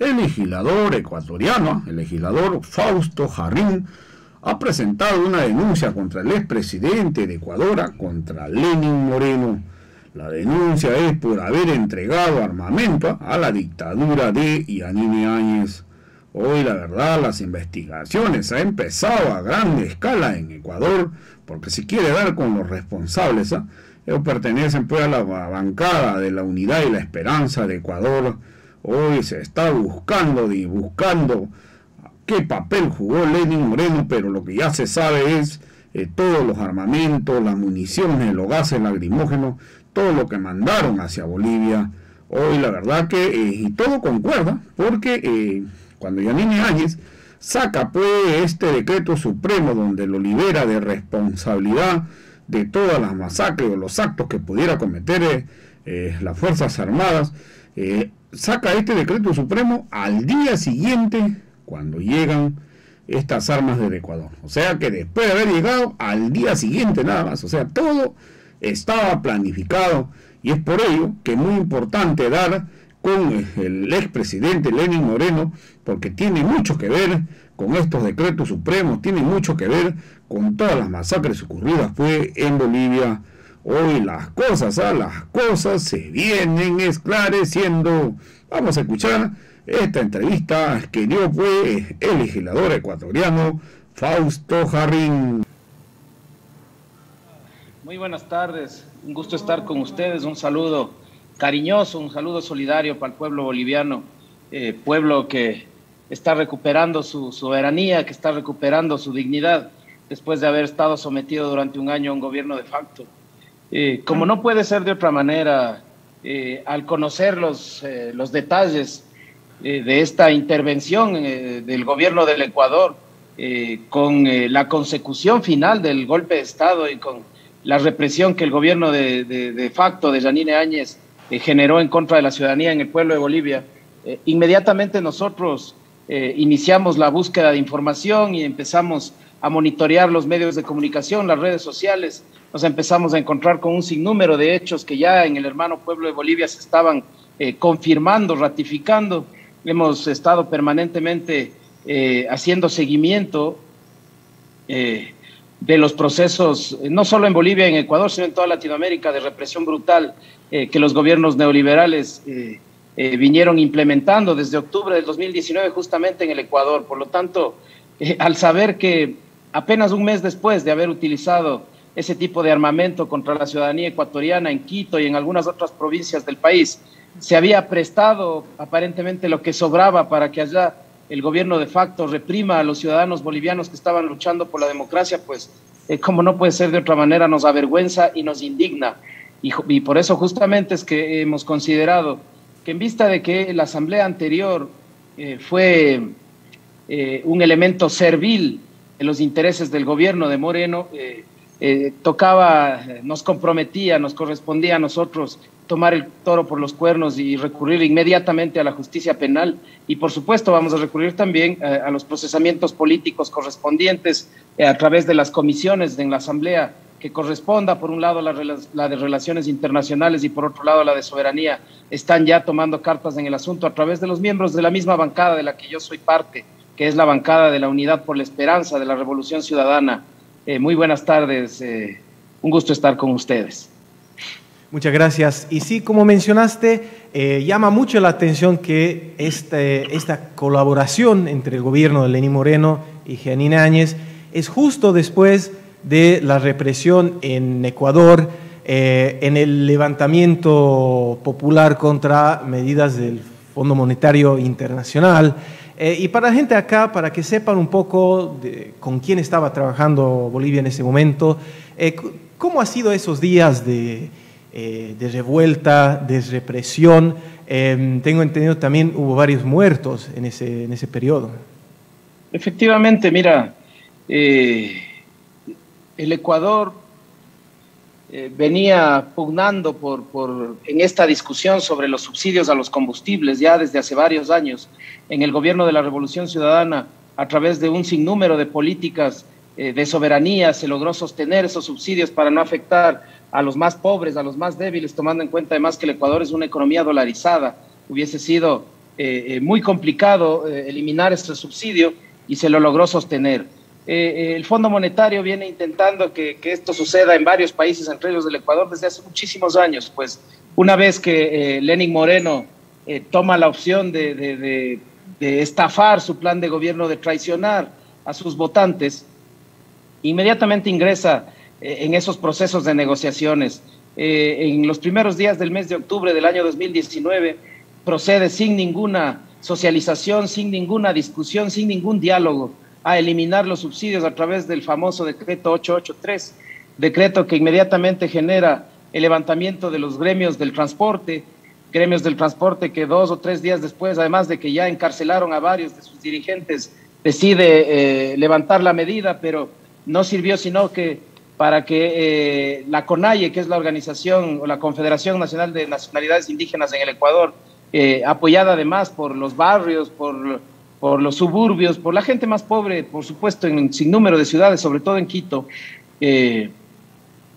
El legislador ecuatoriano, el legislador Fausto Jarrín, ha presentado una denuncia contra el expresidente de Ecuador, contra Lenín Moreno. La denuncia es por haber entregado armamento a la dictadura de Yanine Áñez. Hoy, la verdad, las investigaciones han empezado a grande escala en Ecuador, porque se quiere dar con los responsables. Ellos pertenecen pues a la bancada de la Unidad y la Esperanza de Ecuador. Hoy se está buscando qué papel jugó Lenín Moreno, pero lo que ya se sabe es todos los armamentos, las municiones, los gases lacrimógenos, todo lo que mandaron hacia Bolivia. Hoy la verdad que y todo concuerda, porque cuando Yanine Áñez saca pues este decreto supremo donde lo libera de responsabilidad de todas las masacres o los actos que pudiera cometer las Fuerzas Armadas, saca este decreto supremo al día siguiente cuando llegan estas armas del Ecuador. O sea que después de haber llegado al día siguiente nada más, o sea, todo estaba planificado, y es por ello que es muy importante dar con el expresidente Lenín Moreno, porque tiene mucho que ver con estos decretos supremos, tiene mucho que ver con todas las masacres ocurridas pues en Bolivia. Hoy las cosas se vienen esclareciendo. Vamos a escuchar esta entrevista que dio pues el legislador ecuatoriano Fausto Jarrín. Muy buenas tardes, un gusto estar con ustedes, un saludo cariñoso, un saludo solidario para el pueblo boliviano, pueblo que está recuperando su soberanía, que está recuperando su dignidad después de haber estado sometido durante un año a un gobierno de facto. Como no puede ser de otra manera, al conocer los detalles de esta intervención del gobierno del Ecuador, con la consecución final del golpe de Estado y con la represión que el gobierno de facto de Yanine Áñez generó en contra de la ciudadanía en el pueblo de Bolivia, inmediatamente nosotros iniciamos la búsqueda de información y empezamos a monitorear los medios de comunicación, las redes sociales. Nos empezamos a encontrar con un sinnúmero de hechos que ya en el hermano pueblo de Bolivia se estaban confirmando, ratificando. Hemos estado permanentemente haciendo seguimiento de los procesos, no solo en Bolivia y en Ecuador, sino en toda Latinoamérica, de represión brutal que los gobiernos neoliberales vinieron implementando desde octubre del 2019 justamente en el Ecuador. Por lo tanto, al saber que apenas un mes después de haber utilizado ese tipo de armamento contra la ciudadanía ecuatoriana en Quito y en algunas otras provincias del país, se había prestado aparentemente lo que sobraba para que allá el gobierno de facto reprima a los ciudadanos bolivianos que estaban luchando por la democracia, pues como no puede ser de otra manera, nos avergüenza y nos indigna. Y por eso justamente es que hemos considerado que en vista de que la asamblea anterior fue un elemento servil en los intereses del gobierno de Moreno, nos comprometía, nos correspondía a nosotros tomar el toro por los cuernos y recurrir inmediatamente a la justicia penal, y por supuesto vamos a recurrir también a los procesamientos políticos correspondientes a través de las comisiones en la asamblea que corresponda. Por un lado la de Relaciones Internacionales y por otro lado la de Soberanía están ya tomando cartas en el asunto a través de los miembros de la misma bancada de la que yo soy parte, que es la bancada de la Unidad por la Esperanza de la Revolución Ciudadana. Muy buenas tardes, un gusto estar con ustedes. Muchas gracias. Y sí, como mencionaste, llama mucho la atención que esta colaboración entre el gobierno de Lenín Moreno y Yanine Áñez es justo después de la represión en Ecuador, en el levantamiento popular contra medidas del Fondo Monetario Internacional. Y para la gente acá, para que sepan un poco con quién estaba trabajando Bolivia en ese momento, ¿cómo ha sido esos días de revuelta, de represión? Tengo entendido también hubo varios muertos en ese periodo. Efectivamente, mira, el Ecuador venía pugnando en esta discusión sobre los subsidios a los combustibles ya desde hace varios años. En el gobierno de la Revolución Ciudadana, a través de un sinnúmero de políticas de soberanía, se logró sostener esos subsidios para no afectar a los más pobres, a los más débiles, tomando en cuenta además que el Ecuador es una economía dolarizada. Hubiese sido muy complicado eliminar este subsidio y se lo logró sostener. El Fondo Monetario viene intentando que esto suceda en varios países, entre ellos el Ecuador, desde hace muchísimos años. Pues una vez que Lenín Moreno toma la opción de estafar su plan de gobierno, de traicionar a sus votantes, inmediatamente ingresa en esos procesos de negociaciones. En los primeros días del mes de octubre del año 2019 procede sin ninguna socialización, sin ninguna discusión, sin ningún diálogo, a eliminar los subsidios a través del famoso decreto 883, decreto que inmediatamente genera el levantamiento de los gremios del transporte que 2 o 3 días después, además de que ya encarcelaron a varios de sus dirigentes, decide levantar la medida, pero no sirvió sino que para que la CONAIE, que es la organización o la Confederación Nacional de Nacionalidades Indígenas en el Ecuador, apoyada además por los barrios, por los suburbios, por la gente más pobre, por supuesto, en un sinnúmero de ciudades, sobre todo en Quito,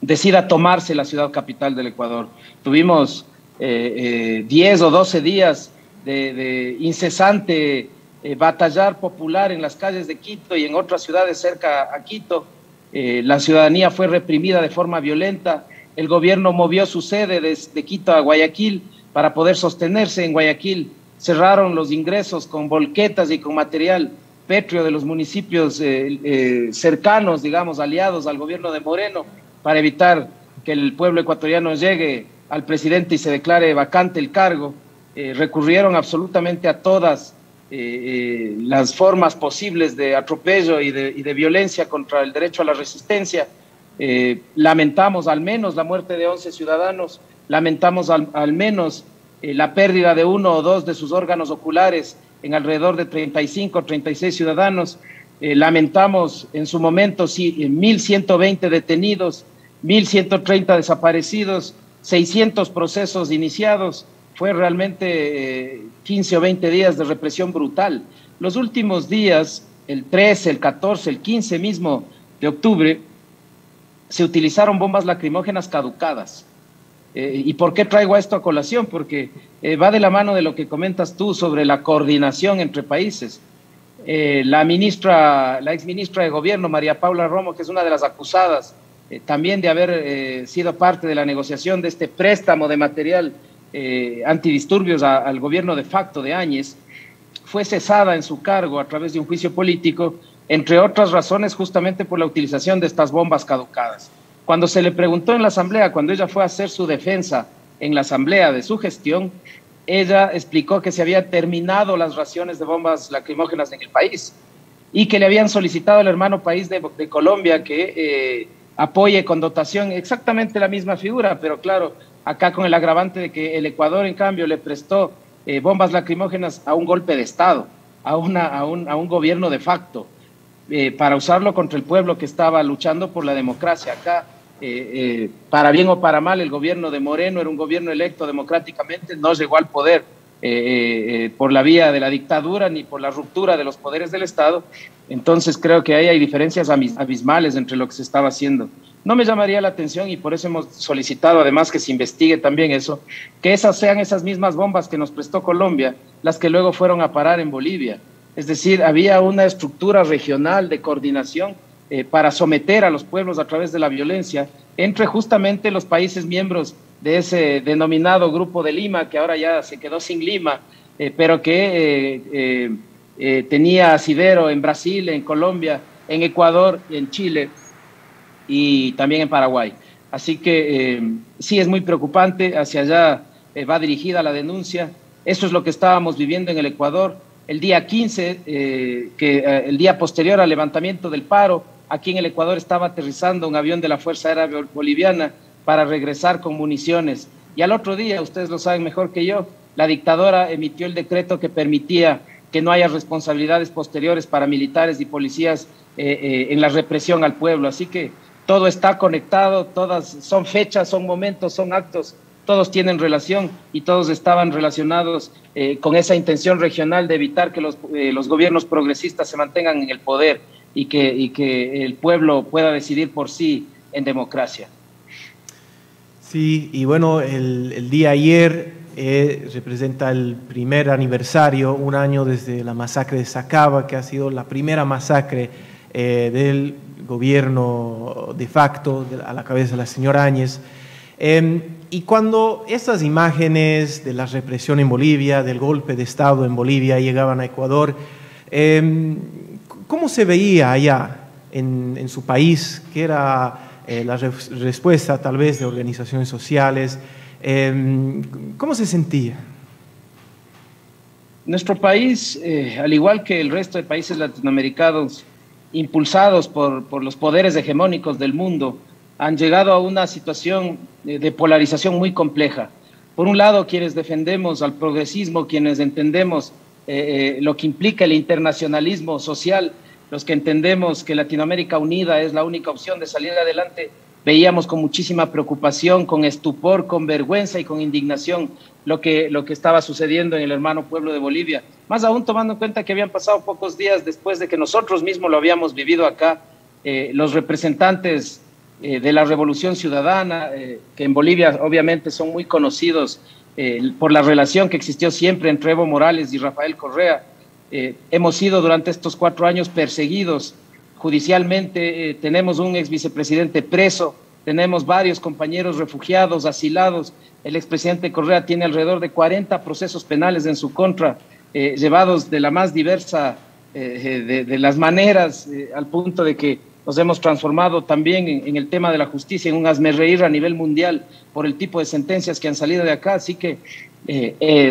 decida tomarse la ciudad capital del Ecuador. Tuvimos 10 o 12 días de incesante batallar popular en las calles de Quito y en otras ciudades cerca a Quito. La ciudadanía fue reprimida de forma violenta. El gobierno movió su sede desde Quito a Guayaquil para poder sostenerse en Guayaquil. Cerraron los ingresos con volquetas y con material pétreo de los municipios cercanos, digamos, aliados al gobierno de Moreno, para evitar que el pueblo ecuatoriano llegue al presidente y se declare vacante el cargo. Recurrieron absolutamente a todas las formas posibles de atropello y de violencia contra el derecho a la resistencia. Lamentamos al menos la muerte de 11 ciudadanos, lamentamos al menos la pérdida de 1 o 2 de sus órganos oculares en alrededor de 35 o 36 ciudadanos. Lamentamos en su momento 1.120 detenidos, 1.130 desaparecidos, 600 procesos iniciados. Fue realmente 15 o 20 días de represión brutal. Los últimos días, el 13, el 14, el 15 mismo de octubre, se utilizaron bombas lacrimógenas caducadas. ¿Y por qué traigo esto a colación? Porque va de la mano de lo que comentas tú sobre la coordinación entre países. La exministra de Gobierno, María Paula Romo, que es una de las acusadas también de haber sido parte de la negociación de este préstamo de material antidisturbios al gobierno de facto de Áñez, fue cesada en su cargo a través de un juicio político, entre otras razones justamente por la utilización de estas bombas caducadas. Cuando se le preguntó en la asamblea, cuando ella fue a hacer su defensa en la asamblea de su gestión, ella explicó que se habían terminado las raciones de bombas lacrimógenas en el país y que le habían solicitado al hermano país de Colombia que apoye con dotación exactamente la misma figura, pero claro, acá con el agravante de que el Ecuador, en cambio, le prestó bombas lacrimógenas a un golpe de Estado, a un gobierno de facto, para usarlo contra el pueblo que estaba luchando por la democracia. Acá, para bien o para mal, el gobierno de Moreno era un gobierno electo democráticamente, no llegó al poder por la vía de la dictadura ni por la ruptura de los poderes del Estado. Entonces creo que ahí hay diferencias abismales entre lo que se estaba haciendo. No me llamaría la atención, y por eso hemos solicitado además que se investigue también eso, que esas sean esas mismas bombas que nos prestó Colombia las que luego fueron a parar en Bolivia. Es decir, había una estructura regional de coordinación para someter a los pueblos a través de la violencia entre justamente los países miembros de ese denominado Grupo de Lima, que ahora ya se quedó sin Lima, pero que tenía asidero en Brasil, en Colombia, en Ecuador, en Chile y también en Paraguay. Así que sí es muy preocupante, hacia allá va dirigida la denuncia. Eso es lo que estábamos viviendo en el Ecuador. El día 15, el día posterior al levantamiento del paro, aquí en el Ecuador estaba aterrizando un avión de la Fuerza Aérea Boliviana para regresar con municiones. Y al otro día, ustedes lo saben mejor que yo, la dictadora emitió el decreto que permitía que no haya responsabilidades posteriores para militares y policías en la represión al pueblo. Así que todo está conectado, todas son fechas, son momentos, son actos, todos tienen relación y todos estaban relacionados con esa intención regional de evitar que los gobiernos progresistas se mantengan en el poder y que el pueblo pueda decidir por sí en democracia. Sí, y bueno, el día ayer representa el primer aniversario, un año desde la masacre de Sacaba, que ha sido la primera masacre del gobierno de facto a la cabeza de la señora Áñez. Y cuando estas imágenes de la represión en Bolivia, del golpe de Estado en Bolivia llegaban a Ecuador, ¿cómo se veía allá en su país? ¿Qué era la respuesta tal vez de organizaciones sociales? ¿Cómo se sentía? Nuestro país, al igual que el resto de países latinoamericanos, impulsados por los poderes hegemónicos del mundo, han llegado a una situación de polarización muy compleja. Por un lado, quienes defendemos al progresismo, quienes entendemos lo que implica el internacionalismo social, los que entendemos que Latinoamérica unida es la única opción de salir adelante, veíamos con muchísima preocupación, con estupor, con vergüenza y con indignación lo que estaba sucediendo en el hermano pueblo de Bolivia. Más aún tomando en cuenta que habían pasado pocos días después de que nosotros mismos lo habíamos vivido acá, los representantes de la Revolución Ciudadana, que en Bolivia obviamente son muy conocidos por la relación que existió siempre entre Evo Morales y Rafael Correa. Hemos sido durante estos 4 años perseguidos judicialmente, tenemos un ex vicepresidente preso, tenemos varios compañeros refugiados, asilados. El expresidente Correa tiene alrededor de 40 procesos penales en su contra, llevados de la más diversa de las maneras, al punto de que nos hemos transformado también en el tema de la justicia en un hazmerreír a nivel mundial por el tipo de sentencias que han salido de acá. Así que,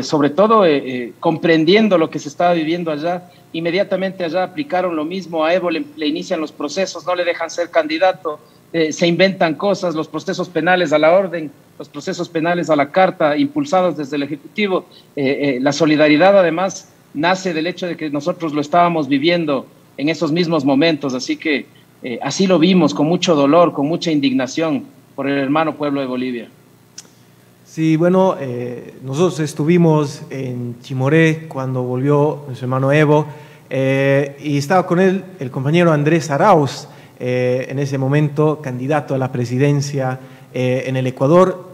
sobre todo, comprendiendo lo que se estaba viviendo allá, inmediatamente allá aplicaron lo mismo. A Evo le inician los procesos, no le dejan ser candidato, se inventan cosas, los procesos penales a la orden, los procesos penales a la carta, impulsados desde el Ejecutivo. La solidaridad, además, nace del hecho de que nosotros lo estábamos viviendo en esos mismos momentos. Así que así lo vimos, con mucho dolor, con mucha indignación por el hermano pueblo de Bolivia. Sí, bueno, nosotros estuvimos en Chimoré cuando volvió nuestro hermano Evo, y estaba con él el compañero Andrés Arauz, en ese momento candidato a la presidencia en el Ecuador.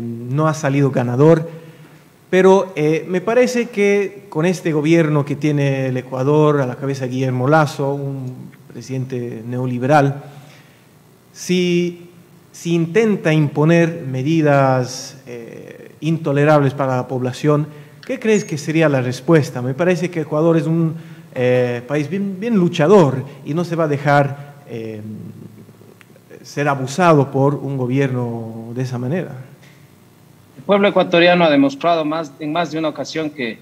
No ha salido ganador, pero me parece que con este gobierno que tiene el Ecuador a la cabeza de Guillermo Lasso, un presidente neoliberal, si intenta imponer medidas intolerables para la población, ¿qué crees que sería la respuesta? Me parece que Ecuador es un país bien luchador y no se va a dejar ser abusado por un gobierno de esa manera. El pueblo ecuatoriano ha demostrado en más de una ocasión que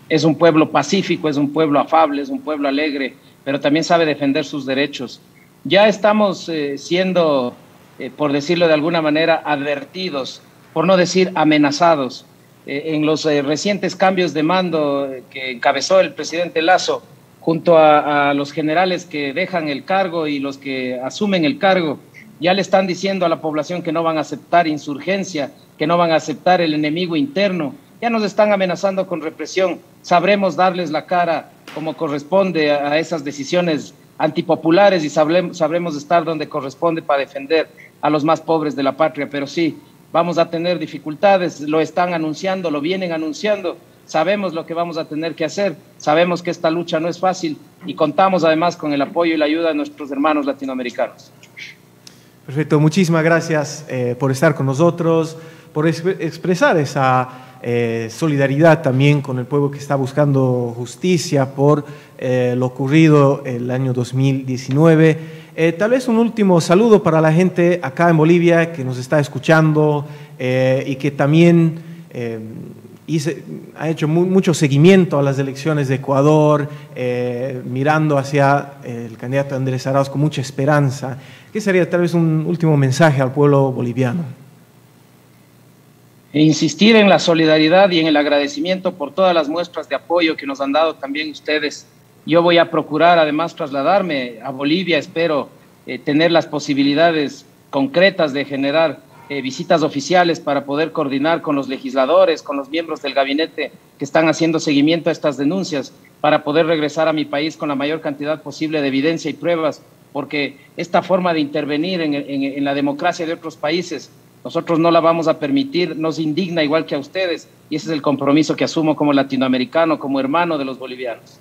es un pueblo pacífico, es un pueblo afable, es un pueblo alegre, pero también sabe defender sus derechos. Ya estamos siendo, por decirlo de alguna manera, advertidos, por no decir amenazados. En los recientes cambios de mando que encabezó el presidente Lasso, junto a los generales que dejan el cargo y los que asumen el cargo, ya le están diciendo a la población que no van a aceptar insurgencia, que no van a aceptar el enemigo interno. Ya nos están amenazando con represión. Sabremos darles la cara como corresponde a esas decisiones antipopulares y sabremos estar donde corresponde para defender a los más pobres de la patria. Pero sí, vamos a tener dificultades, lo están anunciando, lo vienen anunciando, sabemos lo que vamos a tener que hacer, sabemos que esta lucha no es fácil y contamos además con el apoyo y la ayuda de nuestros hermanos latinoamericanos. Perfecto, muchísimas gracias por estar con nosotros, por expresar esa solidaridad también con el pueblo que está buscando justicia por lo ocurrido el año 2019. Tal vez un último saludo para la gente acá en Bolivia que nos está escuchando y que también ha hecho mucho seguimiento a las elecciones de Ecuador, mirando hacia el candidato Andrés Arauz con mucha esperanza. ¿Qué sería tal vez un último mensaje al pueblo boliviano? Insistir en la solidaridad y en el agradecimiento por todas las muestras de apoyo que nos han dado también ustedes. Yo voy a procurar además trasladarme a Bolivia, espero tener las posibilidades concretas de generar visitas oficiales para poder coordinar con los legisladores, con los miembros del gabinete que están haciendo seguimiento a estas denuncias, para poder regresar a mi país con la mayor cantidad posible de evidencia y pruebas, porque esta forma de intervenir en la democracia de otros países Nosotros no la vamos a permitir, nos indigna igual que a ustedes, y ese es el compromiso que asumo como latinoamericano, como hermano de los bolivianos.